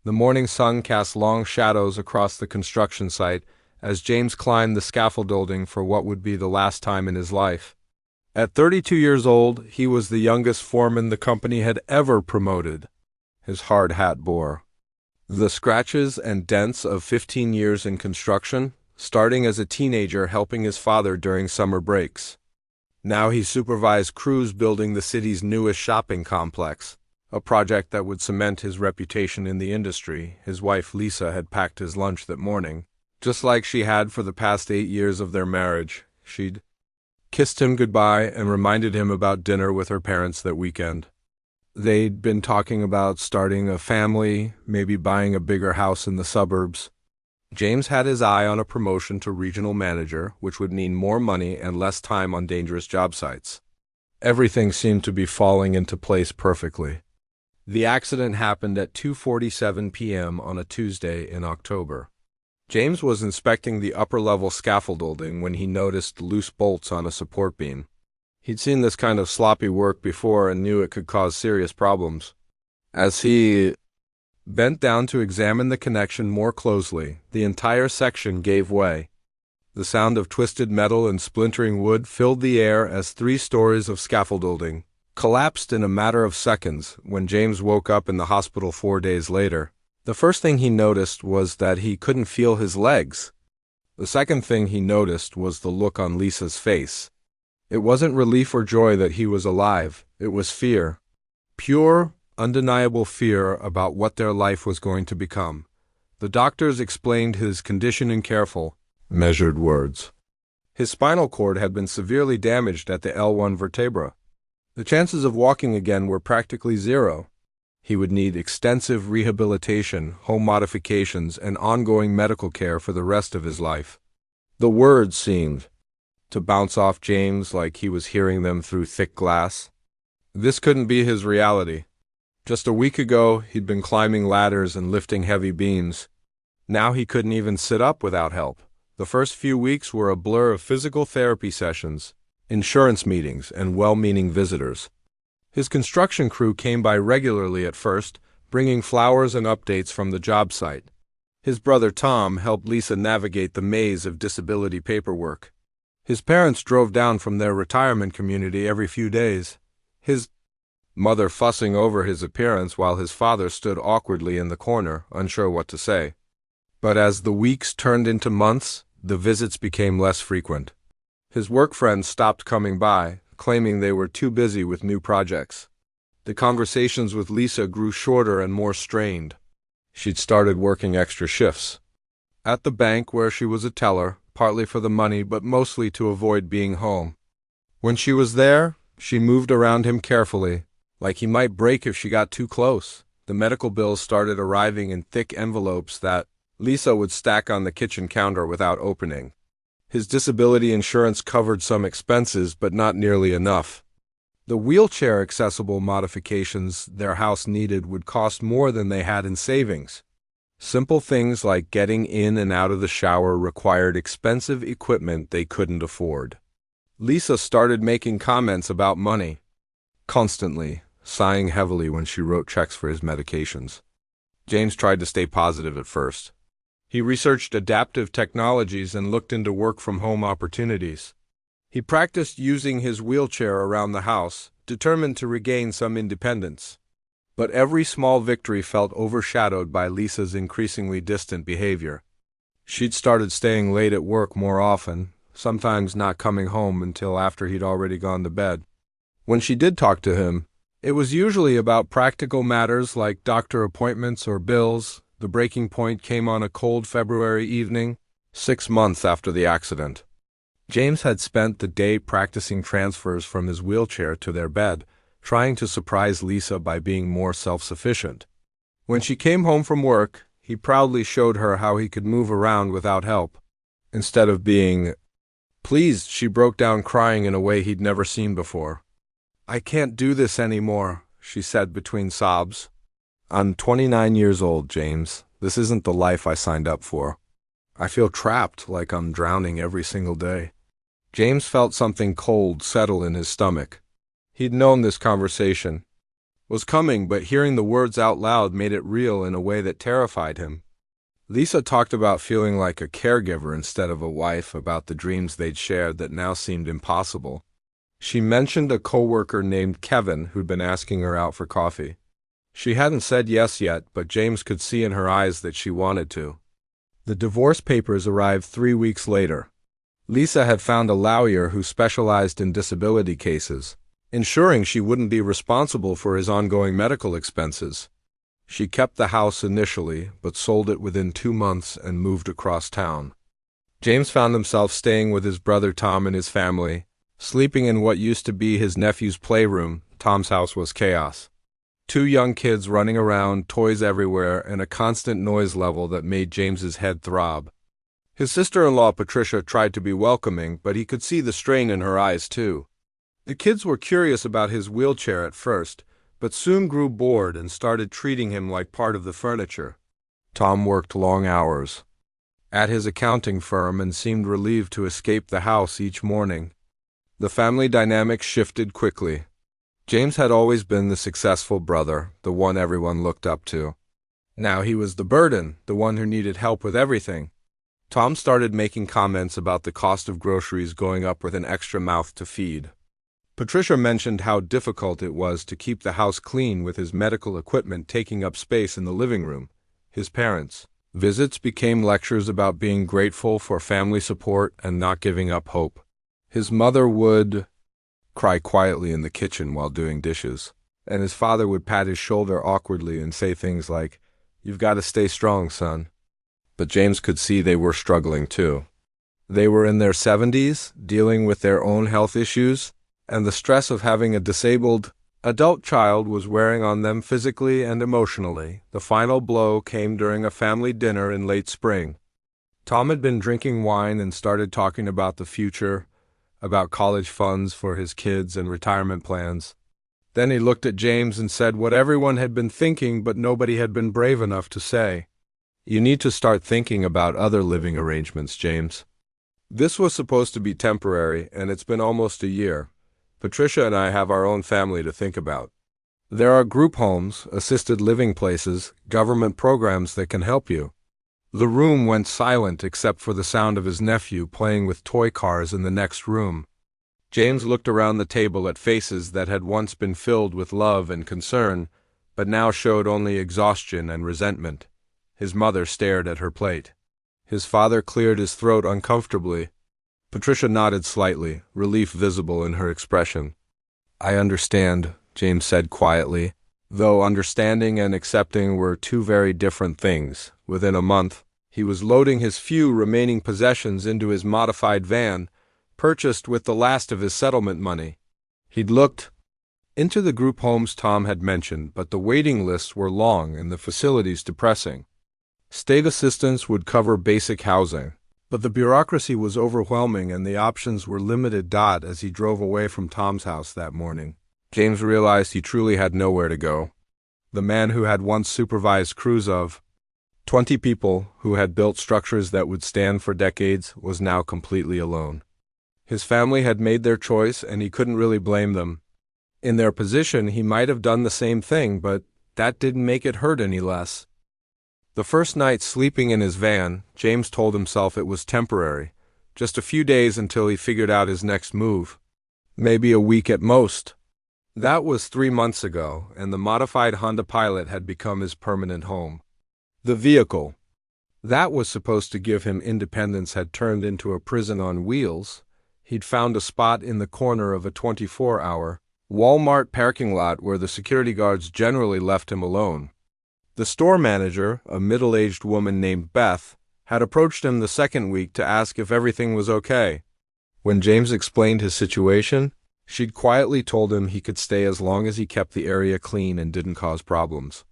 The morning sun cast long shadows across the construction site as James climbed the scaffolding for what would be the last time in his life. At 32 years old, he was the youngest foreman the company had ever promoted. His hard hat bore the scratches and dents of 15 years in construction, starting as a teenager helping his father during summer breaks. Now he supervised crews building the city's newest shopping complex, a project that would cement his reputation in the industry. His wife Lisa had packed his lunch that morning, just like she had for the past 8 years of their marriage. She'd kissed him goodbye and reminded him about dinner with her parents that weekend. They'd been talking about starting a family, maybe buying a bigger house in the suburbs. James had his eye on a promotion to regional manager, which would mean more money and less time on dangerous job sites. Everything seemed to be falling into place perfectly. The accident happened at 2:47 p.m. on a Tuesday in October. James was inspecting the upper-level scaffolding when he noticed loose bolts on a support beam. He'd seen this kind of sloppy work before and knew it could cause serious problems. As he bent down to examine the connection more closely, the entire section gave way. The sound of twisted metal and splintering wood filled the air as 3 stories of scaffolding collapsed in a matter of seconds. When James woke up in the hospital 4 days later, the first thing he noticed was that he couldn't feel his legs. The second thing he noticed was the look on Lisa's face. It wasn't relief or joy that he was alive, it was fear. Pure, undeniable fear about what their life was going to become. The doctors explained his condition in careful, measured words. His spinal cord had been severely damaged at the L1 vertebra. The chances of walking again were practically zero. He would need extensive rehabilitation, home modifications, and ongoing medical care for the rest of his life. The words seemed to bounce off James like he was hearing them through thick glass. This couldn't be his reality. Just a week ago, he'd been climbing ladders and lifting heavy beams. Now he couldn't even sit up without help. The first few weeks were a blur of physical therapy sessions, insurance meetings, and well-meaning visitors. His construction crew came by regularly at first, bringing flowers and updates from the job site. His brother Tom helped Lisa navigate the maze of disability paperwork. His parents drove down from their retirement community every few days, his mother fussing over his appearance while his father stood awkwardly in the corner, unsure what to say. But as the weeks turned into months, the visits became less frequent. His work friends stopped coming by, claiming they were too busy with new projects. The conversations with Lisa grew shorter and more strained. She'd started working extra shifts at the bank where she was a teller, partly for the money but mostly to avoid being home. When she was there, she moved around him carefully, like he might break if she got too close. The medical bills started arriving in thick envelopes that Lisa would stack on the kitchen counter without opening. His disability insurance covered some expenses, but not nearly enough. The wheelchair-accessible modifications their house needed would cost more than they had in savings. Simple things like getting in and out of the shower required expensive equipment they couldn't afford. Lisa started making comments about money, constantly, sighing heavily when she wrote checks for his medications. James tried to stay positive at first. He researched adaptive technologies and looked into work-from-home opportunities. He practiced using his wheelchair around the house, determined to regain some independence. But every small victory felt overshadowed by Lisa's increasingly distant behavior. She'd started staying late at work more often, sometimes not coming home until after he'd already gone to bed. When she did talk to him, it was usually about practical matters like doctor appointments or bills. The breaking point came on a cold February evening, 6 months after the accident. James had spent the day practicing transfers from his wheelchair to their bed, trying to surprise Lisa by being more self-sufficient. When she came home from work, he proudly showed her how he could move around without help. Instead of being pleased, she broke down crying in a way he'd never seen before. "I can't do this anymore," she said between sobs. "I'm 29 years old, James. This isn't the life I signed up for. I feel trapped, like I'm drowning every single day." James felt something cold settle in his stomach. He'd known this conversation. was coming, but hearing the words out loud made it real in a way that terrified him. Lisa talked about feeling like a caregiver instead of a wife, about the dreams they'd shared that now seemed impossible. She mentioned a coworker named Kevin who'd been asking her out for coffee. She hadn't said yes yet, but James could see in her eyes that she wanted to. The divorce papers arrived 3 weeks later. Lisa had found a lawyer who specialized in disability cases, ensuring she wouldn't be responsible for his ongoing medical expenses. She kept the house initially, but sold it within 2 months and moved across town. James found himself staying with his brother Tom and his family, sleeping in what used to be his nephew's playroom. Tom's house was chaos. 2 young kids running around, toys everywhere, and a constant noise level that made James's head throb. His sister-in-law Patricia tried to be welcoming, but he could see the strain in her eyes too. The kids were curious about his wheelchair at first, but soon grew bored and started treating him like part of the furniture. Tom worked long hours at his accounting firm and seemed relieved to escape the house each morning. The family dynamic shifted quickly. James had always been the successful brother, the one everyone looked up to. Now he was the burden, the one who needed help with everything. Tom started making comments about the cost of groceries going up with an extra mouth to feed. Patricia mentioned how difficult it was to keep the house clean with his medical equipment taking up space in the living room. His parents' visits became lectures about being grateful for family support and not giving up hope. His mother would cry quietly in the kitchen while doing dishes, and his father would pat his shoulder awkwardly and say things like, "You've got to stay strong, son." But James could see they were struggling too. They were in their 70s, dealing with their own health issues, and the stress of having a disabled adult child was wearing on them physically and emotionally. The final blow came during a family dinner in late spring. Tom had been drinking wine and started talking about the future, about college funds for his kids and retirement plans. Then he looked at James and said what everyone had been thinking but nobody had been brave enough to say. "You need to start thinking about other living arrangements, James. This was supposed to be temporary, and it's been almost a year. Patricia and I have our own family to think about. There are group homes, assisted living places, government programs that can help you." The room went silent except for the sound of his nephew playing with toy cars in the next room. James looked around the table at faces that had once been filled with love and concern, but now showed only exhaustion and resentment. His mother stared at her plate. His father cleared his throat uncomfortably. Patricia nodded slightly, relief visible in her expression. "I understand," James said quietly, though understanding and accepting were 2 very different things. Within a month, he was loading his few remaining possessions into his modified van, purchased with the last of his settlement money. He'd looked into the group homes Tom had mentioned, but the waiting lists were long and the facilities depressing. State assistance would cover basic housing, but the bureaucracy was overwhelming and the options were limited. As he drove away from Tom's house that morning, James realized he truly had nowhere to go. The man who had once supervised crews of 20 people, who had built structures that would stand for decades, was now completely alone. His family had made their choice and he couldn't really blame them. In their position, he might have done the same thing, but that didn't make it hurt any less. The first night sleeping in his van, James told himself it was temporary, just a few days until he figured out his next move. Maybe a week at most. That was 3 months ago, and the modified Honda Pilot had become his permanent home. The vehicle that was supposed to give him independence had turned into a prison on wheels. He'd found a spot in the corner of a 24-hour Walmart parking lot where the security guards generally left him alone. The store manager, a middle-aged woman named Beth, had approached him the second week to ask if everything was okay. When James explained his situation, she'd quietly told him he could stay as long as he kept the area clean and didn't cause problems.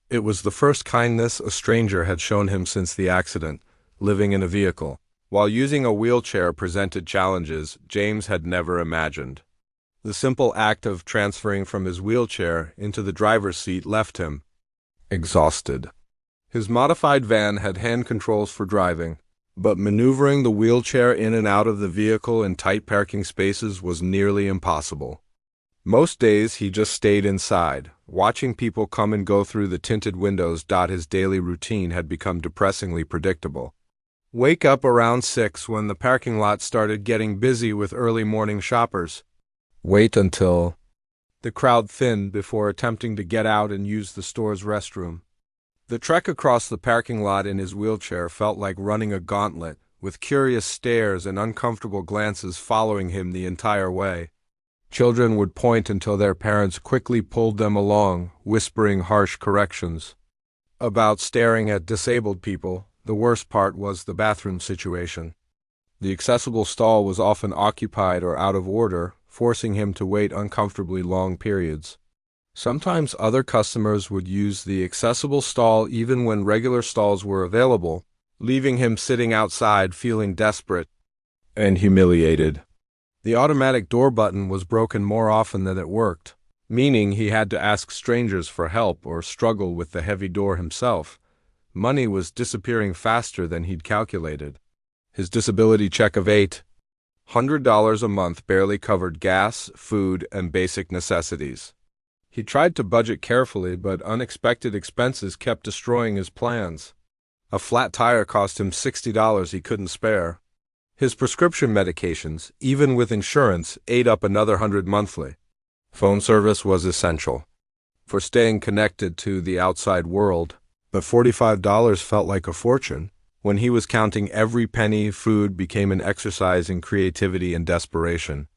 It was the first kindness a stranger had shown him since the accident, living in a vehicle. While using a wheelchair presented challenges James had never imagined. The simple act of transferring from his wheelchair into the driver's seat left him exhausted. His modified van had hand controls for driving, but maneuvering the wheelchair in and out of the vehicle in tight parking spaces was nearly impossible. Most days he just stayed inside, watching people come and go through the tinted windows. His daily routine had become depressingly predictable. Wake up around 6 when the parking lot started getting busy with early morning shoppers. Wait until the crowd thinned before attempting to get out and use the store's restroom. The trek across the parking lot in his wheelchair felt like running a gauntlet, with curious stares and uncomfortable glances following him the entire way. Children would point until their parents quickly pulled them along, whispering harsh corrections. About staring at disabled people, the worst part was the bathroom situation. The accessible stall was often occupied or out of order, forcing him to wait uncomfortably long periods. Sometimes other customers would use the accessible stall even when regular stalls were available, leaving him sitting outside feeling desperate and humiliated. The automatic door button was broken more often than it worked, meaning he had to ask strangers for help or struggle with the heavy door himself. Money was disappearing faster than he'd calculated. His disability check of $800 a month barely covered gas, food, and basic necessities. He tried to budget carefully, but unexpected expenses kept destroying his plans. A flat tire cost him $60 he couldn't spare. His prescription medications, even with insurance, ate up another $100 monthly. Phone service was essential for staying connected to the outside world, but $45 felt like a fortune. When he was counting every penny, food became an exercise in creativity and desperation.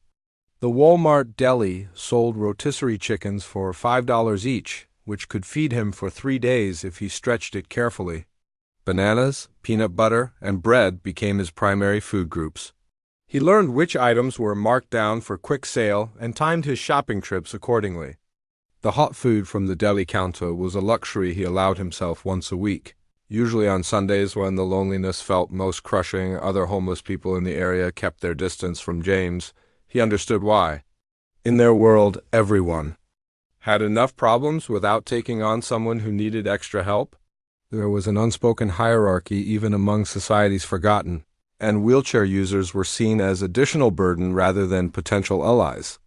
The Walmart deli sold rotisserie chickens for $5 each, which could feed him for 3 days if he stretched it carefully. Bananas, peanut butter, and bread became his primary food groups. He learned which items were marked down for quick sale and timed his shopping trips accordingly. The hot food from the deli counter was a luxury he allowed himself once a week. Usually on Sundays, when the loneliness felt most crushing, other homeless people in the area kept their distance from James. He understood why. In their world, everyone had enough problems without taking on someone who needed extra help. There was an unspoken hierarchy even among society's forgotten, and wheelchair users were seen as additional burden rather than potential allies.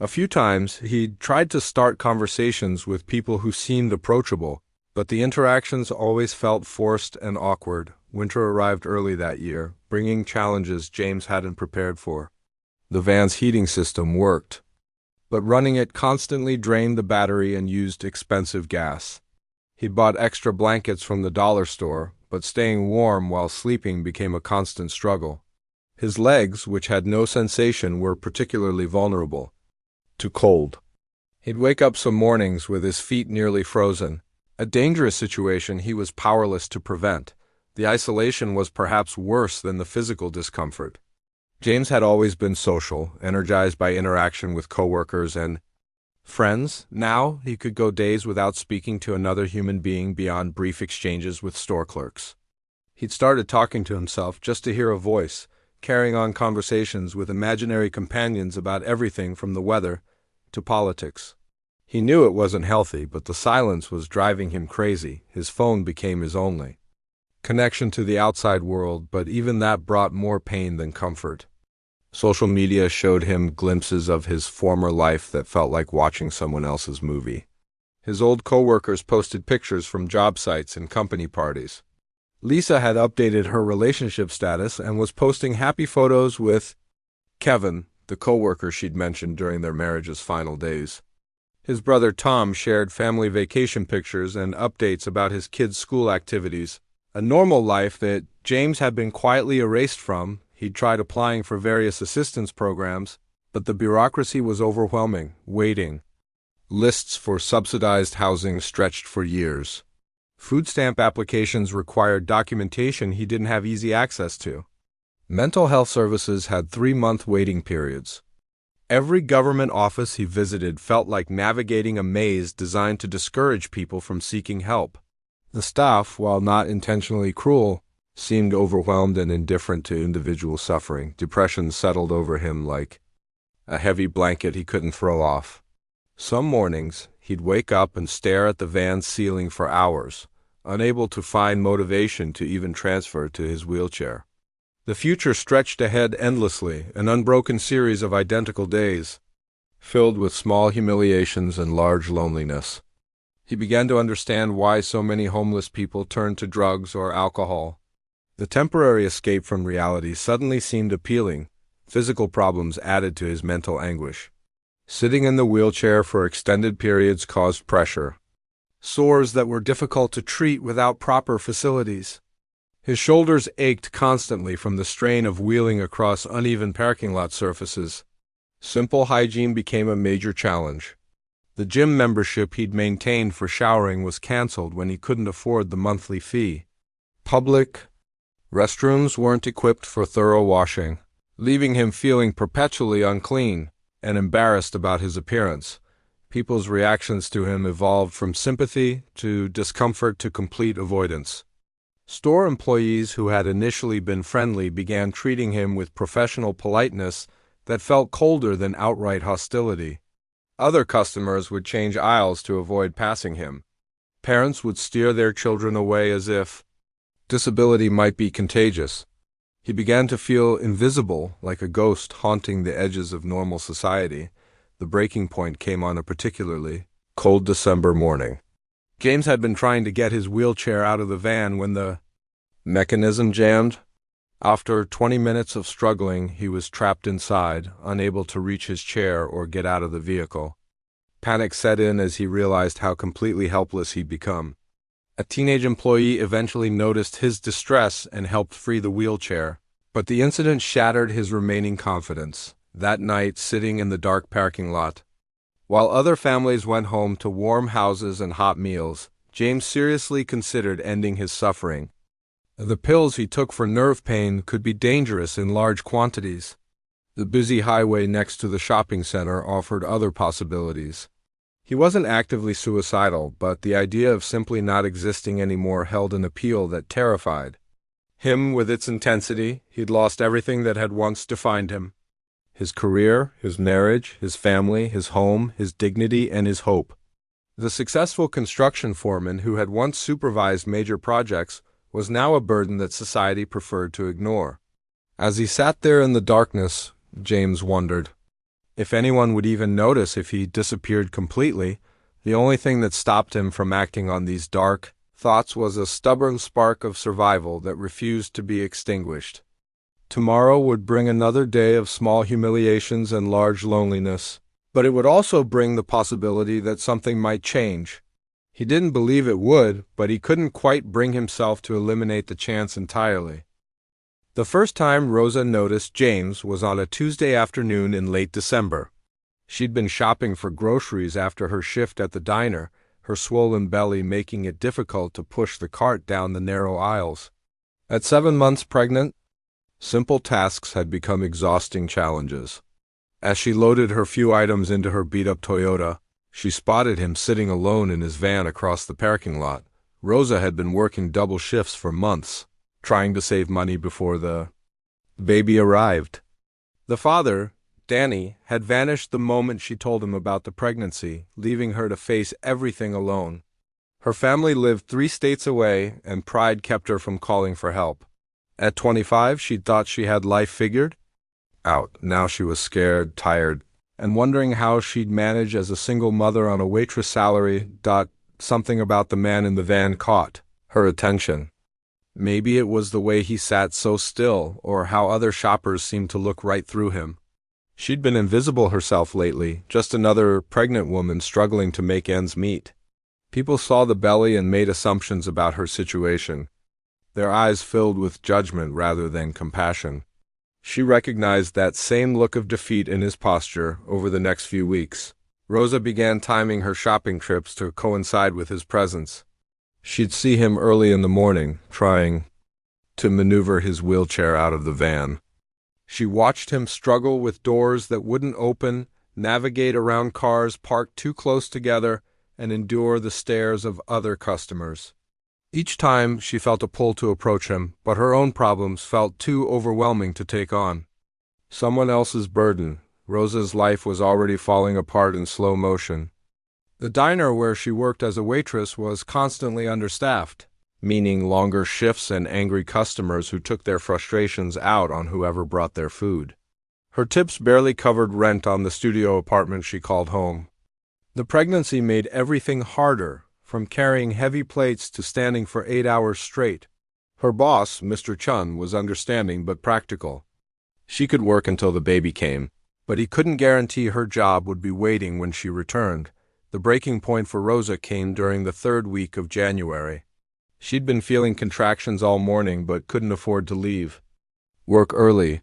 A few times, he'd tried to start conversations with people who seemed approachable, but the interactions always felt forced and awkward. Winter arrived early that year, bringing challenges James hadn't prepared for. The van's heating system worked, but running it constantly drained the battery and used expensive gas. He bought extra blankets from the dollar store, but staying warm while sleeping became a constant struggle. His legs, which had no sensation, were particularly vulnerable to cold. He'd wake up some mornings with his feet nearly frozen, a dangerous situation he was powerless to prevent. The isolation was perhaps worse than the physical discomfort. James had always been social, energized by interaction with coworkers and friends. Now he could go days without speaking to another human being beyond brief exchanges with store clerks. He'd started talking to himself just to hear a voice, carrying on conversations with imaginary companions about everything from the weather to politics. He knew it wasn't healthy, but the silence was driving him crazy. His phone became his only connection to the outside world, but even that brought more pain than comfort. Social media showed him glimpses of his former life that felt like watching someone else's movie. His old coworkers posted pictures from job sites and company parties. Lisa had updated her relationship status and was posting happy photos with Kevin, the coworker she'd mentioned during their marriage's final days. His brother Tom shared family vacation pictures and updates about his kids' school activities, a normal life that James had been quietly erased from. He'd tried applying for various assistance programs, but the bureaucracy was overwhelming. Waiting lists for subsidized housing stretched for years. Food stamp applications required documentation he didn't have easy access to. Mental health services had 3-month waiting periods. Every government office he visited felt like navigating a maze designed to discourage people from seeking help. The staff, while not intentionally cruel, seemed overwhelmed and indifferent to individual suffering. Depression settled over him like a heavy blanket he couldn't throw off. Some mornings, he'd wake up and stare at the van's ceiling for hours, unable to find motivation to even transfer to his wheelchair. The future stretched ahead endlessly, an unbroken series of identical days. filled with small humiliations and large loneliness. He began to understand why so many homeless people turned to drugs or alcohol. The temporary escape from reality suddenly seemed appealing. Physical problems added to his mental anguish. Sitting in the wheelchair for extended periods caused pressure. Sores that were difficult to treat without proper facilities. His shoulders ached constantly from the strain of wheeling across uneven parking lot surfaces. Simple hygiene became a major challenge. The gym membership he'd maintained for showering was canceled when he couldn't afford the monthly fee. Public restrooms weren't equipped for thorough washing, leaving him feeling perpetually unclean and embarrassed about his appearance. People's reactions to him evolved from sympathy to discomfort to complete avoidance. Store employees who had initially been friendly began treating him with professional politeness that felt colder than outright hostility. Other customers would change aisles to avoid passing him. Parents would steer their children away as if disability might be contagious. He began to feel invisible, like a ghost haunting the edges of normal society. The breaking point came on a particularly cold December morning. James had been trying to get his wheelchair out of the van when the mechanism jammed. After 20 minutes of struggling, he was trapped inside, unable to reach his chair or get out of the vehicle. Panic set in as he realized how completely helpless he'd become. A teenage employee eventually noticed his distress and helped free the wheelchair, but the incident shattered his remaining confidence. That night, sitting in the dark parking lot, while other families went home to warm houses and hot meals, James seriously considered ending his suffering. The pills he took for nerve pain could be dangerous in large quantities. The busy highway next to the shopping center offered other possibilities. He wasn't actively suicidal, but the idea of simply not existing anymore held an appeal that terrified him with its intensity. He'd lost everything that had once defined him. His career, his marriage, his family, his home, his dignity, and his hope. The successful construction foreman who had once supervised major projects was now a burden that society preferred to ignore. As he sat there in the darkness, James wondered if anyone would even notice if he disappeared completely. The only thing that stopped him from acting on these dark thoughts was a stubborn spark of survival that refused to be extinguished. Tomorrow would bring another day of small humiliations and large loneliness, but it would also bring the possibility that something might change. He didn't believe it would, but he couldn't quite bring himself to eliminate the chance entirely. The first time Rosa noticed James was on a Tuesday afternoon in late December. She'd been shopping for groceries after her shift at the diner, her swollen belly making it difficult to push the cart down the narrow aisles. At 7 months pregnant, simple tasks had become exhausting challenges. As she loaded her few items into her beat-up Toyota, she spotted him sitting alone in his van across the parking lot. Rosa had been working double shifts for months, trying to save money before the baby arrived. The father, Danny, had vanished the moment she told him about the pregnancy, leaving her to face everything alone. Her family lived 3 states away, and pride kept her from calling for help. At 25, she'd thought she had life figured out. Now she was scared, tired, and wondering how she'd manage as a single mother on a waitress salary. Something about the man in the van caught her attention. Maybe it was the way he sat so still, or how other shoppers seemed to look right through him. She'd been invisible herself lately, just another pregnant woman struggling to make ends meet. People saw the belly and made assumptions about her situation, their eyes filled with judgment rather than compassion. She recognized that same look of defeat in his posture. Over the next few weeks, Rosa began timing her shopping trips to coincide with his presence. She'd see him early in the morning, trying to maneuver his wheelchair out of the van. She watched him struggle with doors that wouldn't open, navigate around cars parked too close together, and endure the stares of other customers. Each time she felt a pull to approach him, but her own problems felt too overwhelming to take on. Someone else's burden. Rosa's life was already falling apart in slow motion. The diner where she worked as a waitress was constantly understaffed, meaning longer shifts and angry customers who took their frustrations out on whoever brought their food. Her tips barely covered rent on the studio apartment she called home. The pregnancy made everything harder, from carrying heavy plates to standing for 8 hours straight. Her boss, Mr. Chun, was understanding but practical. She could work until the baby came, but he couldn't guarantee her job would be waiting when she returned. The breaking point for Rosa came during the 3rd week of January. She'd been feeling contractions all morning but couldn't afford to leave work early.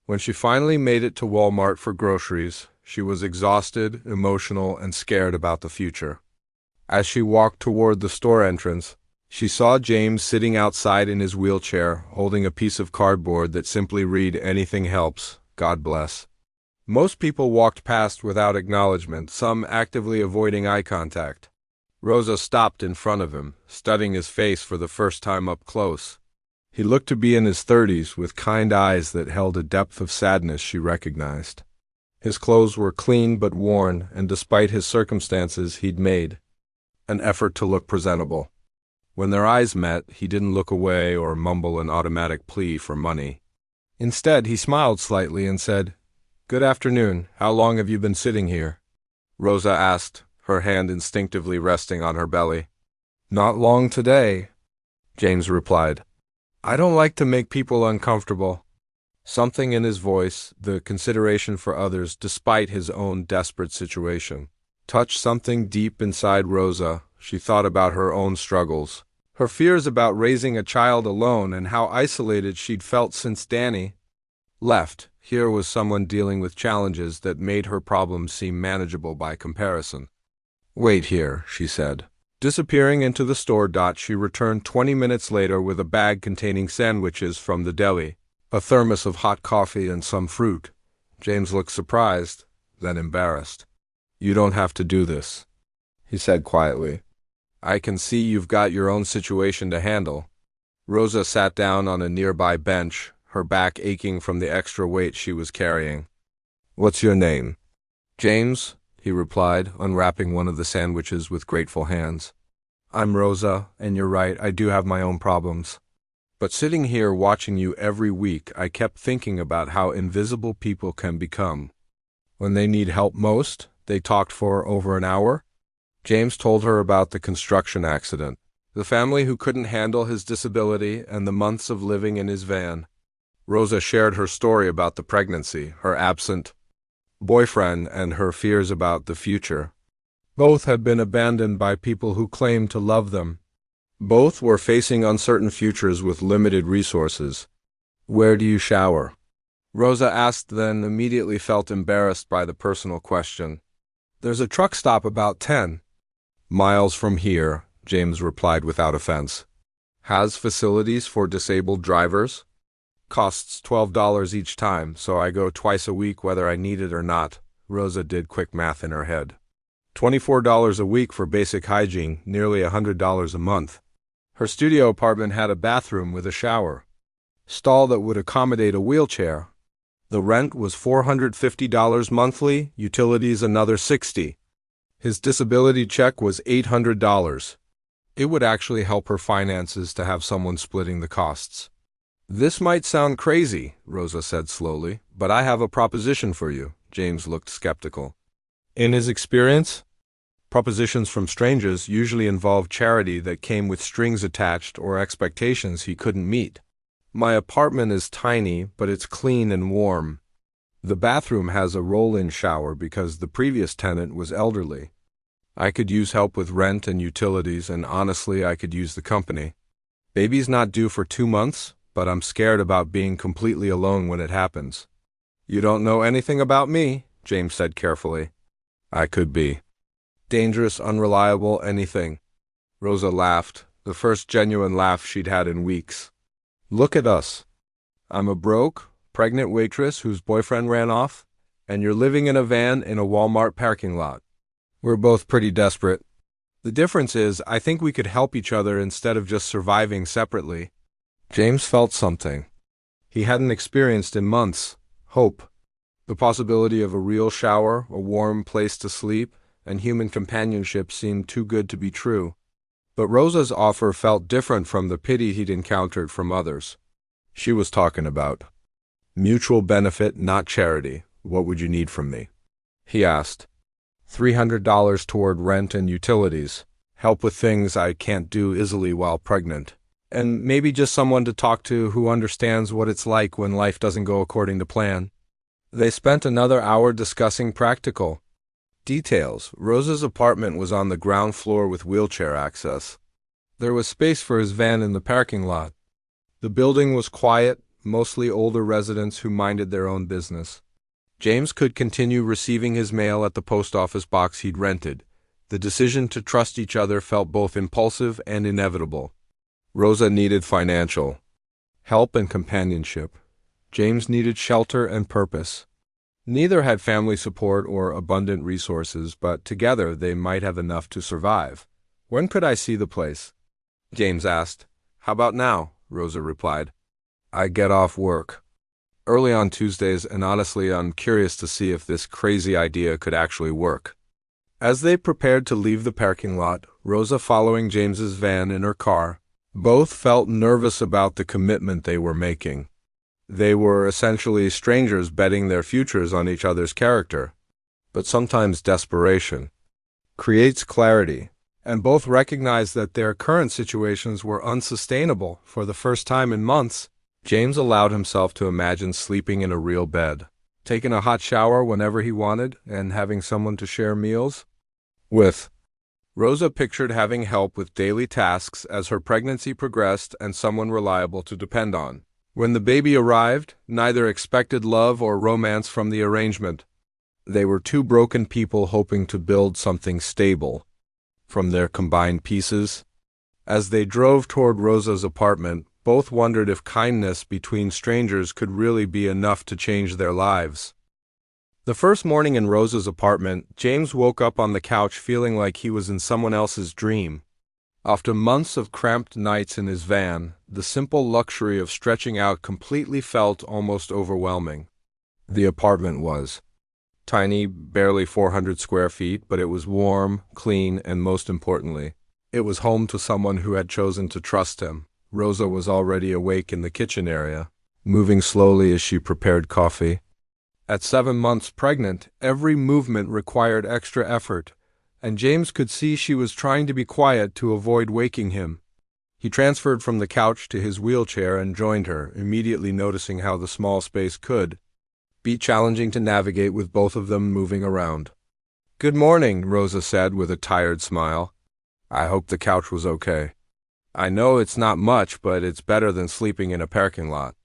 When she finally made it to Walmart for groceries, she was exhausted, emotional, and scared about the future. As she walked toward the store entrance, she saw James sitting outside in his wheelchair, holding a piece of cardboard that simply read, "Anything helps, God bless." Most people walked past without acknowledgement, some actively avoiding eye contact. Rosa stopped in front of him, studying his face for the first time up close. He looked to be in his 30s, with kind eyes that held a depth of sadness she recognized. His clothes were clean but worn, and despite his circumstances, he'd made an effort to look presentable. When their eyes met, he didn't look away or mumble an automatic plea for money. Instead, he smiled slightly and said, "Good afternoon. How long have you been sitting here?" Rosa asked, her hand instinctively resting on her belly. "Not long today," James replied. "I don't like to make people uncomfortable." Something in his voice, the consideration for others despite his own desperate situation, touched something deep inside Rosa. She thought about her own struggles, her fears about raising a child alone, and how isolated she'd felt since Danny left. Here was someone dealing with challenges that made her problems seem manageable by comparison. "Wait here," she said. Disappearing into the store, she returned 20 minutes later with a bag containing sandwiches from the deli, a thermos of hot coffee, and some fruit. James looked surprised, then embarrassed. "You don't have to do this," he said quietly. "I can see you've got your own situation to handle." Rosa sat down on a nearby bench, her back aching from the extra weight she was carrying. "What's your name?" "James," he replied, unwrapping one of the sandwiches with grateful hands. "I'm Rosa, and you're right, I do have my own problems. But sitting here watching you every week, I kept thinking about how invisible people can become. When they need help most, they talked for over an hour." James told her about the construction accident, the family who couldn't handle his disability, and the months of living in his van. Rosa shared her story about the pregnancy, her absent boyfriend, and her fears about the future. Both had been abandoned by people who claimed to love them. Both were facing uncertain futures with limited resources. "Where do you shower?" Rosa asked, then immediately felt embarrassed by the personal question. "There's a truck stop about 10 miles from here," James replied without offense. "Has facilities for disabled drivers. Costs $12 each time, so I go twice a week whether I need it or not." Rosa did quick math in her head. $24 a week for basic hygiene, nearly $100 a month. Her studio apartment had a bathroom with a shower stall that would accommodate a wheelchair. The rent was $450 monthly, utilities another $60. His disability check was $800. It would actually help her finances to have someone splitting the costs. "This might sound crazy," Rosa said slowly, "but I have a proposition for you." James looked skeptical. In his experience, propositions from strangers usually involved charity that came with strings attached or expectations he couldn't meet. "My apartment is tiny, but it's clean and warm. The bathroom has a roll-in shower because the previous tenant was elderly. I could use help with rent and utilities, and honestly, I could use the company. Baby's not due for 2 months, but I'm scared about being completely alone when it happens." "You don't know anything about me," James said carefully. "I could be dangerous, unreliable, anything." Rosa laughed, the first genuine laugh she'd had in weeks. "Look at us. I'm a broke, pregnant waitress whose boyfriend ran off, and you're living in a van in a Walmart parking lot. We're both pretty desperate. The difference is, I think we could help each other instead of just surviving separately." James felt something he hadn't experienced in months: hope. The possibility of a real shower, a warm place to sleep, and human companionship seemed too good to be true. But Rosa's offer felt different from the pity he'd encountered from others. She was talking about Mutual benefit, not charity. What would you need from me? He asked. $300 toward rent and utilities. Help with things I can't do easily while pregnant. And maybe just someone to talk to who understands what it's like when life doesn't go according to plan. They spent another hour discussing practical details. Rosa's apartment was on the ground floor with wheelchair access. There was space for his van in the parking lot. The building was quiet, mostly older residents who minded their own business. James could continue receiving his mail at the post office box he'd rented. The decision to trust each other felt both impulsive and inevitable. Rosa needed financial help and companionship. James needed shelter and purpose. Neither had family support or abundant resources, but together they might have enough to survive. When could I see the place? James asked. How about now? Rosa replied. I get off work early on Tuesdays, and honestly, I'm curious to see if this crazy idea could actually work. As they prepared to leave the parking lot, Rosa following James's van in her car, both felt nervous about the commitment they were making. They were essentially strangers betting their futures on each other's character. But sometimes desperation creates clarity, and both recognized that their current situations were unsustainable. For the first time in months, James allowed himself to imagine sleeping in a real bed, taking a hot shower whenever he wanted, and having someone to share meals with. Rosa pictured having help with daily tasks as her pregnancy progressed and someone reliable to depend on. When the baby arrived, neither expected love or romance from the arrangement. They were two broken people hoping to build something stable from their combined pieces. As they drove toward Rosa's apartment, both wondered if kindness between strangers could really be enough to change their lives. The first morning in Rosa's apartment, James woke up on the couch feeling like he was in someone else's dream. After months of cramped nights in his van, the simple luxury of stretching out completely felt almost overwhelming. The apartment was tiny, barely 400 square feet, but it was warm, clean, and most importantly, it was home to someone who had chosen to trust him. Rosa was already awake in the kitchen area, moving slowly as she prepared coffee. At 7 months pregnant, every movement required extra effort, and James could see she was trying to be quiet to avoid waking him. He transferred from the couch to his wheelchair and joined her, immediately noticing how the small space could be challenging to navigate with both of them moving around. "Good morning," Rosa said with a tired smile. "I hope the couch was okay. I know it's not much, but it's better than sleeping in a parking lot."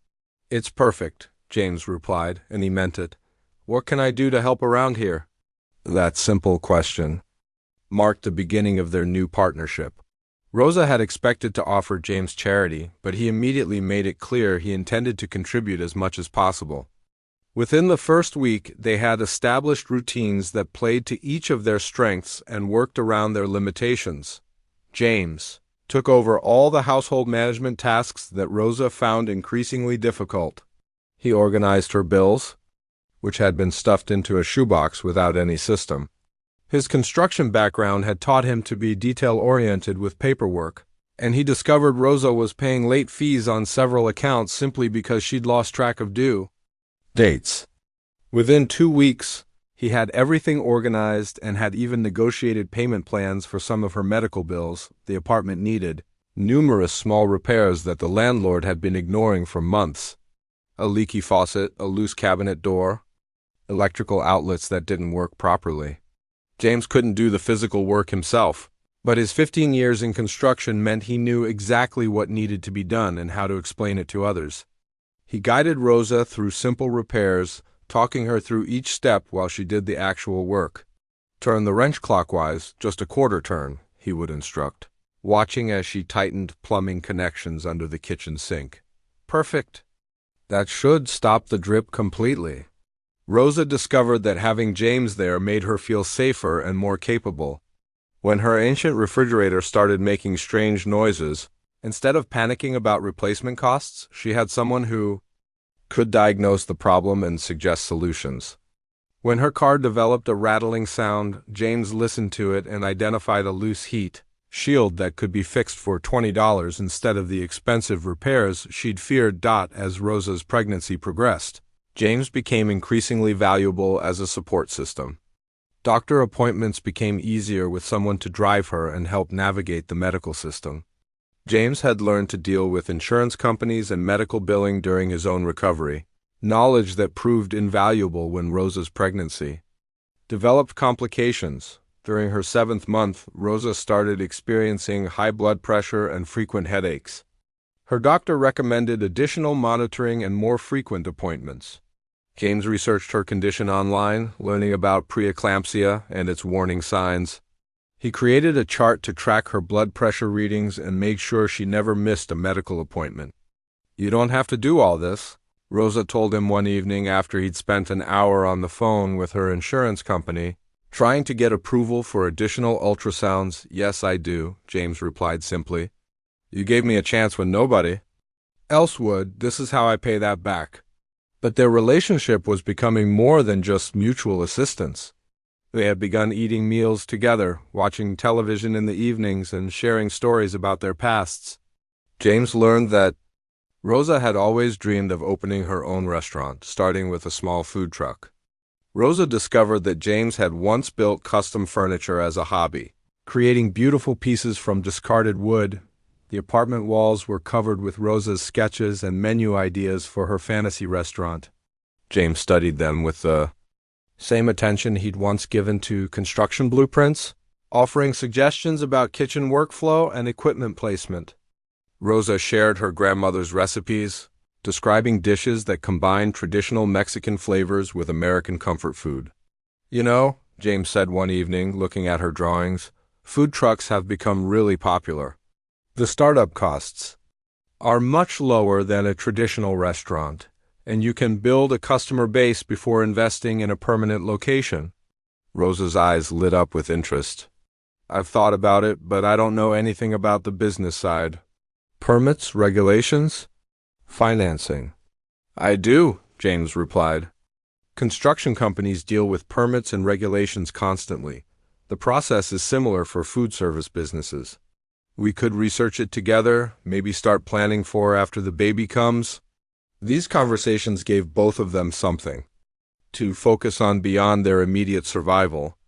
"It's perfect," James replied, and he meant it. "What can I do to help around here?" That simple question marked the beginning of their new partnership. Rosa had expected to offer James charity, but he immediately made it clear he intended to contribute as much as possible. Within the first week, they had established routines that played to each of their strengths and worked around their limitations. James took over all the household management tasks that Rosa found increasingly difficult. He organized her bills, which had been stuffed into a shoebox without any system. His construction background had taught him to be detail-oriented with paperwork, and he discovered Rosa was paying late fees on several accounts simply because she'd lost track of due dates. Within 2 weeks, he had everything organized and had even negotiated payment plans for some of her medical bills. The apartment needed numerous small repairs that the landlord had been ignoring for months. A leaky faucet, a loose cabinet door, electrical outlets that didn't work properly. James couldn't do the physical work himself, but his 15 years in construction meant he knew exactly what needed to be done and how to explain it to others. He guided Rosa through simple repairs, talking her through each step while she did the actual work. "Turn the wrench clockwise, just a quarter turn," he would instruct, watching as she tightened plumbing connections under the kitchen sink. "Perfect. That should stop the drip completely." Rosa discovered that having James there made her feel safer and more capable. When her ancient refrigerator started making strange noises, instead of panicking about replacement costs, she had someone who could diagnose the problem and suggest solutions. When her car developed a rattling sound, James listened to it and identified a loose heat shield that could be fixed for $20 instead of the expensive repairs she'd feared. As Rosa's pregnancy progressed, James became increasingly valuable as a support system. Doctor appointments became easier with someone to drive her and help navigate the medical system. James had learned to deal with insurance companies and medical billing during his own recovery, knowledge that proved invaluable when Rosa's pregnancy developed complications. During her 7th month, Rosa started experiencing high blood pressure and frequent headaches. Her doctor recommended additional monitoring and more frequent appointments. James researched her condition online, learning about preeclampsia and its warning signs. He created a chart to track her blood pressure readings and made sure she never missed a medical appointment. "You don't have to do all this," Rosa told him one evening after he'd spent an hour on the phone with her insurance company, trying to get approval for additional ultrasounds. "Yes, I do," James replied simply. "You gave me a chance when nobody else would. This is how I pay that back." But their relationship was becoming more than just mutual assistance. They had begun eating meals together, watching television in the evenings, and sharing stories about their pasts. James learned that Rosa had always dreamed of opening her own restaurant, starting with a small food truck. Rosa discovered that James had once built custom furniture as a hobby, creating beautiful pieces from discarded wood. The apartment walls were covered with Rosa's sketches and menu ideas for her fantasy restaurant. James studied them with the same attention he'd once given to construction blueprints, offering suggestions about kitchen workflow and equipment placement. Rosa shared her grandmother's recipes, describing dishes that combined traditional Mexican flavors with American comfort food. "You know," James said one evening, looking at her drawings, "food trucks have become really popular. The startup costs are much lower than a traditional restaurant, and you can build a customer base before investing in a permanent location." Rosa's eyes lit up with interest. "I've thought about it, but I don't know anything about the business side. Permits, regulations, financing." "I do," James replied. "Construction companies deal with permits and regulations constantly. The process is similar for food service businesses. We could research it together, maybe start planning for after the baby comes." These conversations gave both of them something to focus on beyond their immediate survival.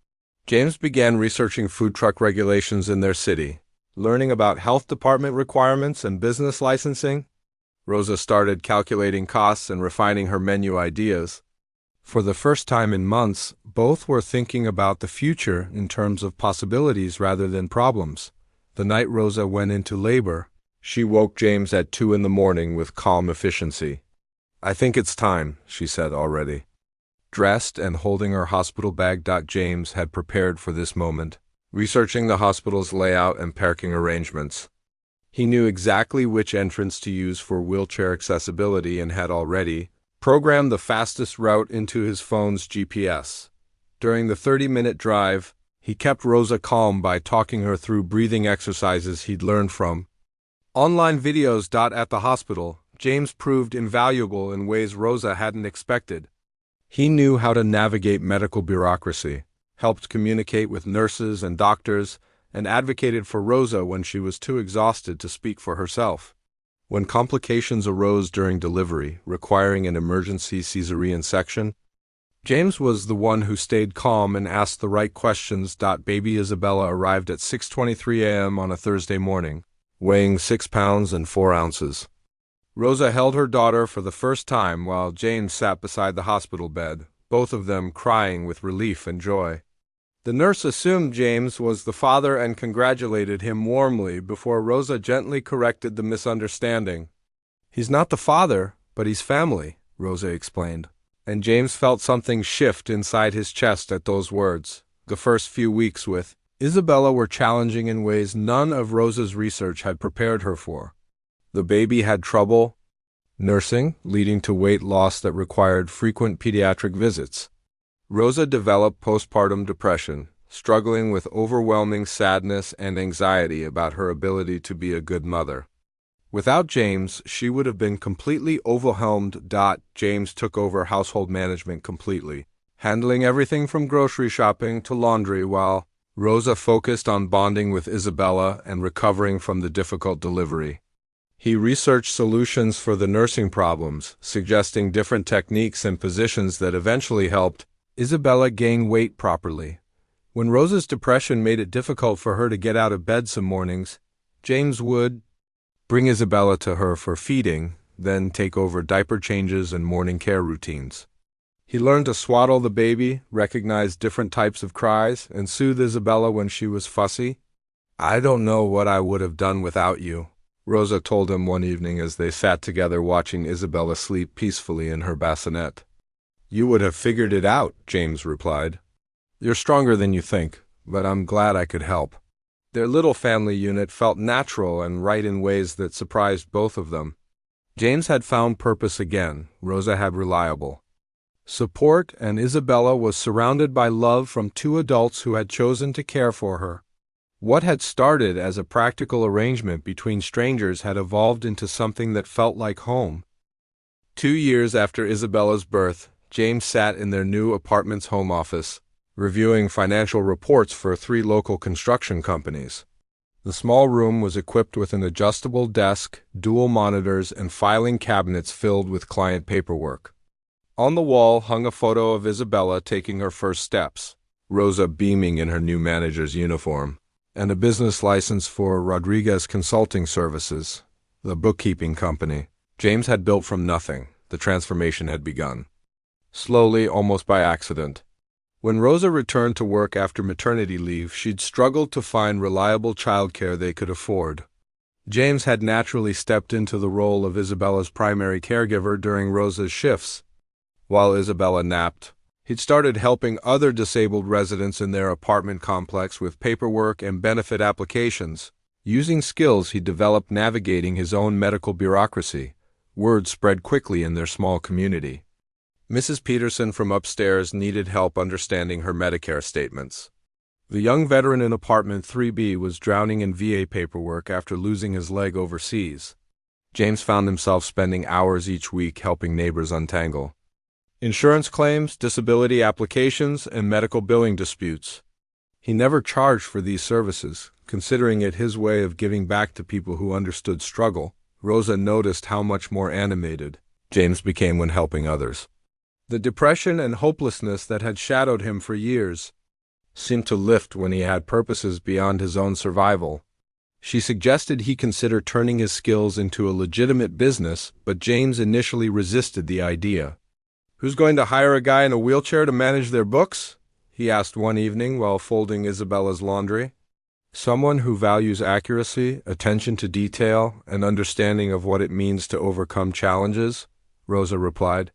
James began researching food truck regulations in their city, learning about health department requirements and business licensing. Rosa started calculating costs and refining her menu ideas. For the first time in months, both were thinking about the future in terms of possibilities rather than problems. The night Rosa went into labor, she woke James at 2 a.m. with calm efficiency. "I think it's time," she said already. Dressed and holding her hospital bag. James had prepared for this moment, researching the hospital's layout and parking arrangements. He knew exactly which entrance to use for wheelchair accessibility and had already programmed the fastest route into his phone's GPS. During the 30-minute drive, he kept Rosa calm by talking her through breathing exercises he'd learned from online videos. At the hospital, James proved invaluable in ways Rosa hadn't expected. He knew how to navigate medical bureaucracy, helped communicate with nurses and doctors, and advocated for Rosa when she was too exhausted to speak for herself. When complications arose during delivery, requiring an emergency cesarean section, James was the one who stayed calm and asked the right questions. Baby Isabella arrived at 6:23 a.m. on a Thursday morning, weighing 6 pounds and 4 ounces. Rosa held her daughter for the first time while James sat beside the hospital bed, both of them crying with relief and joy. The nurse assumed James was the father and congratulated him warmly before Rosa gently corrected the misunderstanding. "He's not the father, but he's family," Rosa explained. And James felt something shift inside his chest at those words. The first few weeks with Isabella were challenging in ways none of Rosa's research had prepared her for. The baby had trouble nursing, leading to weight loss that required frequent pediatric visits. Rosa developed postpartum depression, struggling with overwhelming sadness and anxiety about her ability to be a good mother. Without James, she would have been completely overwhelmed. James took over household management completely, handling everything from grocery shopping to laundry while Rosa focused on bonding with Isabella and recovering from the difficult delivery. He researched solutions for the nursing problems, suggesting different techniques and positions that eventually helped Isabella gain weight properly. When Rosa's depression made it difficult for her to get out of bed some mornings, James would bring Isabella to her for feeding, then take over diaper changes and morning care routines. He learned to swaddle the baby, recognize different types of cries, and soothe Isabella when she was fussy. "I don't know what I would have done without you," Rosa told him one evening as they sat together watching Isabella sleep peacefully in her bassinet. "You would have figured it out," James replied. "You're stronger than you think, but I'm glad I could help." Their little family unit felt natural and right in ways that surprised both of them. James had found purpose again, Rosa had reliable support, and Isabella was surrounded by love from two adults who had chosen to care for her. What had started as a practical arrangement between strangers had evolved into something that felt like home. 2 years after Isabella's birth, James sat in their new apartment's home office, reviewing financial reports for 3 local construction companies. The small room was equipped with an adjustable desk, dual monitors, and filing cabinets filled with client paperwork. On the wall hung a photo of Isabella taking her first steps, Rosa beaming in her new manager's uniform, and a business license for Rodriguez Consulting Services, the bookkeeping company James had built from nothing. The transformation had begun. Slowly, almost by accident. When Rosa returned to work after maternity leave, she'd struggled to find reliable childcare they could afford. James had naturally stepped into the role of Isabella's primary caregiver during Rosa's shifts. While Isabella napped, he'd started helping other disabled residents in their apartment complex with paperwork and benefit applications, using skills he'd developed navigating his own medical bureaucracy. Word spread quickly in their small community. Mrs. Peterson from upstairs needed help understanding her Medicare statements. The young veteran in apartment 3B was drowning in VA paperwork after losing his leg overseas. James found himself spending hours each week helping neighbors untangle insurance claims, disability applications, and medical billing disputes. He never charged for these services, considering it his way of giving back to people who understood struggle. Rosa noticed how much more animated James became when helping others. The depression and hopelessness that had shadowed him for years seemed to lift when he had purposes beyond his own survival. She suggested he consider turning his skills into a legitimate business, but James initially resisted the idea. "Who's going to hire a guy in a wheelchair to manage their books?" he asked one evening while folding Isabella's laundry. "Someone who values accuracy, attention to detail, and understanding of what it means to overcome challenges," Rosa replied.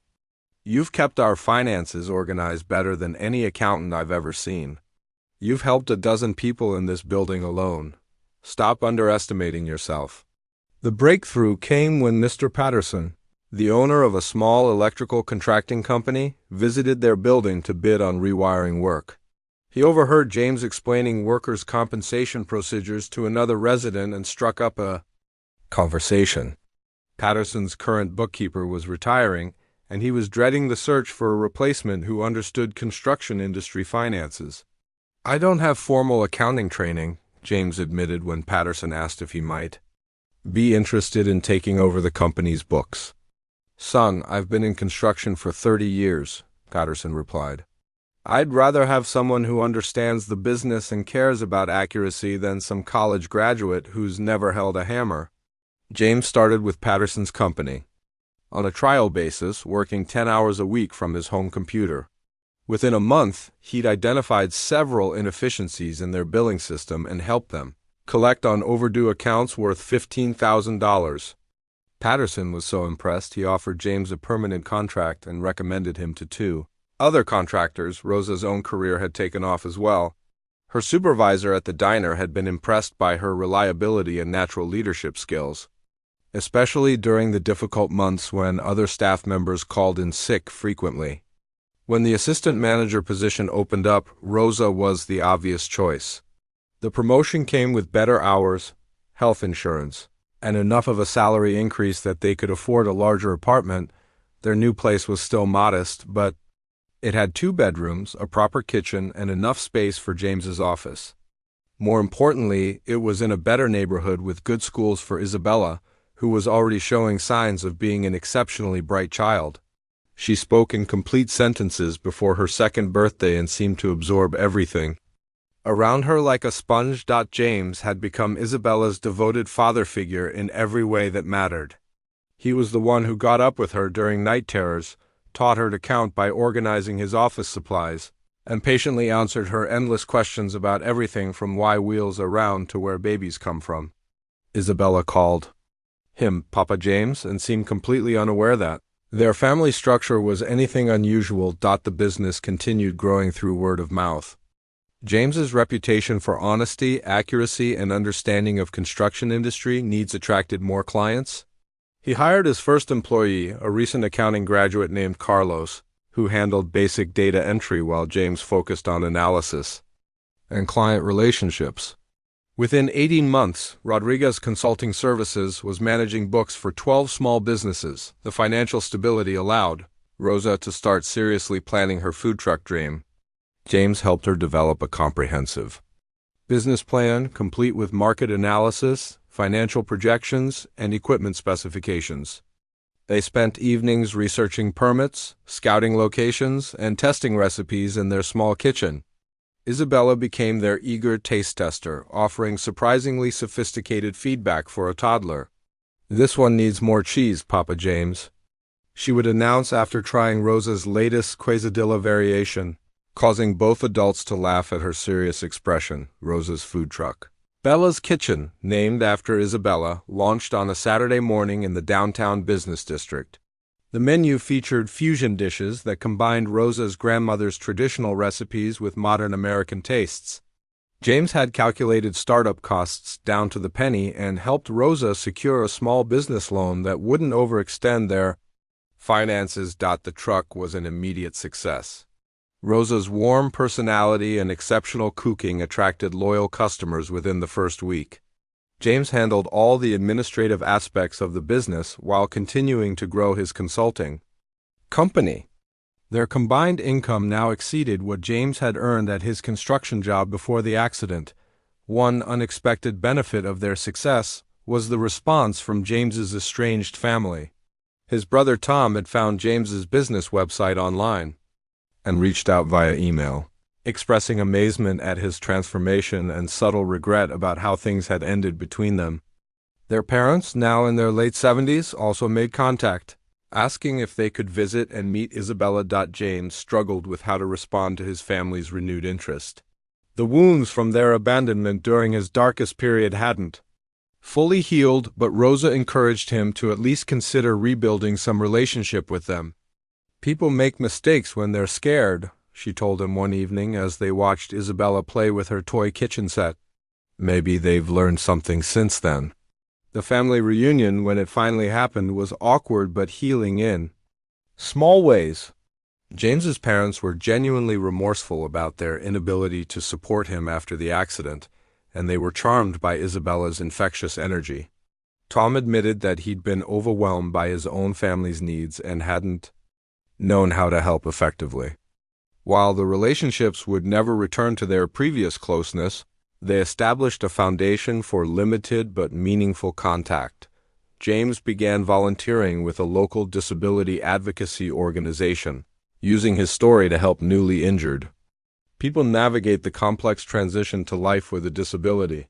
"You've kept our finances organized better than any accountant I've ever seen. You've helped a dozen people in this building alone. Stop underestimating yourself." The breakthrough came when Mr. Patterson, the owner of a small electrical contracting company, visited their building to bid on rewiring work. He overheard James explaining workers' compensation procedures to another resident and struck up a conversation. Patterson's current bookkeeper was retiring, and he was dreading the search for a replacement who understood construction industry finances. "I don't have formal accounting training," James admitted when Patterson asked if he might be interested in taking over the company's books. "Son, I've been in construction for 30 years, Patterson replied. "I'd rather have someone who understands the business and cares about accuracy than some college graduate who's never held a hammer." James started with Patterson's company, on a trial basis, working 10 hours a week from his home computer. Within a month, he'd identified several inefficiencies in their billing system and helped them collect on overdue accounts worth $15,000. Patterson was so impressed he offered James a permanent contract and recommended him to 2 other contractors. Rosa's own career had taken off as well. Her supervisor at the diner had been impressed by her reliability and natural leadership skills, especially during the difficult months when other staff members called in sick frequently. When the assistant manager position opened up, Rosa was the obvious choice. The promotion came with better hours, health insurance, and enough of a salary increase that they could afford a larger apartment. Their new place was still modest, but It had 2 bedrooms, a proper kitchen, and enough space for James's office. More importantly, it was in a better neighborhood with good schools for Isabella, who was already showing signs of being an exceptionally bright child. She spoke in complete sentences before her 2nd birthday and seemed to absorb everything around her like a sponge. James had become Isabella's devoted father figure in every way that mattered. He was the one who got up with her during night terrors, taught her to count by organizing his office supplies, and patiently answered her endless questions about everything from why wheels are round to where babies come from. Isabella called him Papa James and seemed completely unaware that their family structure was anything unusual. The business continued growing through word of mouth. James's reputation for honesty, accuracy, and understanding of construction industry needs attracted more clients. He hired his first employee, a recent accounting graduate named Carlos, who handled basic data entry while James focused on analysis and client relationships. Within 18 months, Rodriguez Consulting Services was managing books for 12 small businesses. The financial stability allowed Rosa to start seriously planning her food truck dream. James helped her develop a comprehensive business plan, complete with market analysis, financial projections, and equipment specifications. They spent evenings researching permits, scouting locations, and testing recipes in their small kitchen. Isabella became their eager taste tester, offering surprisingly sophisticated feedback for a toddler. "This one needs more cheese, Papa James," she would announce after trying Rosa's latest quesadilla variation, causing both adults to laugh at her serious expression. Rosa's food truck, Bella's Kitchen, named after Isabella, launched on a Saturday morning in the downtown business district. The menu featured fusion dishes that combined Rosa's grandmother's traditional recipes with modern American tastes. James had calculated startup costs down to the penny and helped Rosa secure a small business loan that wouldn't overextend their finances. The truck was an immediate success. Rosa's warm personality and exceptional cooking attracted loyal customers within the first week. James handled all the administrative aspects of the business while continuing to grow his consulting company. Their combined income now exceeded what James had earned at his construction job before the accident. One unexpected benefit of their success was the response from James's estranged family. His brother Tom had found James's business website online and reached out via email, expressing amazement at his transformation and subtle regret about how things had ended between them. Their parents, now in their late 70s, also made contact, asking if they could visit and meet Isabella. James struggled with how to respond to his family's renewed interest. The wounds from their abandonment during his darkest period hadn't fully healed, but Rosa encouraged him to at least consider rebuilding some relationship with them. "People make mistakes when they're scared," she told him one evening as they watched Isabella play with her toy kitchen set. "Maybe they've learned something since then." The family reunion, when it finally happened, was awkward but healing in small ways. James's parents were genuinely remorseful about their inability to support him after the accident, and they were charmed by Isabella's infectious energy. Tom admitted that he'd been overwhelmed by his own family's needs and hadn't known how to help effectively. While the relationships would never return to their previous closeness, they established a foundation for limited but meaningful contact. James began volunteering with a local disability advocacy organization, using his story to help newly injured people navigate the complex transition to life with a disability.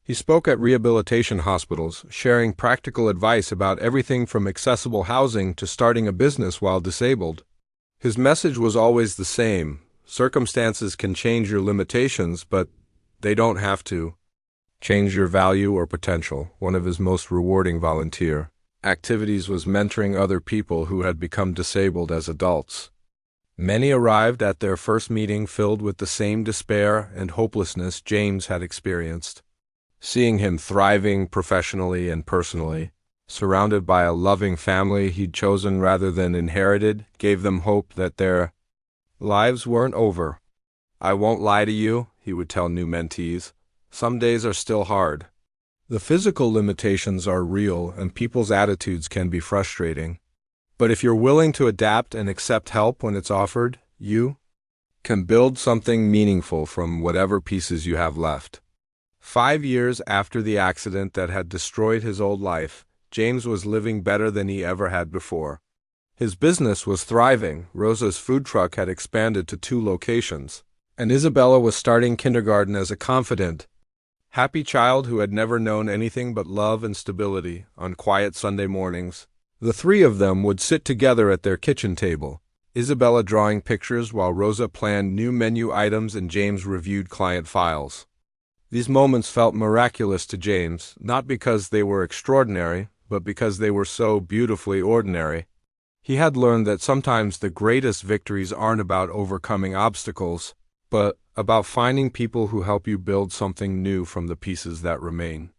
He spoke at rehabilitation hospitals, sharing practical advice about everything from accessible housing to starting a business while disabled. His message was always the same: circumstances can change your limitations, but they don't have to change your value or potential. One of his most rewarding volunteer activities was mentoring other people who had become disabled as adults. Many arrived at their first meeting filled with the same despair and hopelessness James had experienced. Seeing him thriving professionally and personally, surrounded by a loving family he'd chosen rather than inherited, gave them hope that their lives weren't over. "I won't lie to you," he would tell new mentees. "Some days are still hard. The physical limitations are real and people's attitudes can be frustrating. But if you're willing to adapt and accept help when it's offered, You can build something meaningful from whatever pieces you have left. 5 years after the accident that had destroyed his old life, James was living better than he ever had before. His business was thriving, Rosa's food truck had expanded to 2 locations, and Isabella was starting kindergarten as a confident, happy child who had never known anything but love and stability. On quiet Sunday mornings, the 3 of them would sit together at their kitchen table, Isabella drawing pictures while Rosa planned new menu items and James reviewed client files. These moments felt miraculous to James, not because they were extraordinary, but because they were so beautifully ordinary. He had learned that sometimes the greatest victories aren't about overcoming obstacles, but about finding people who help you build something new from the pieces that remain.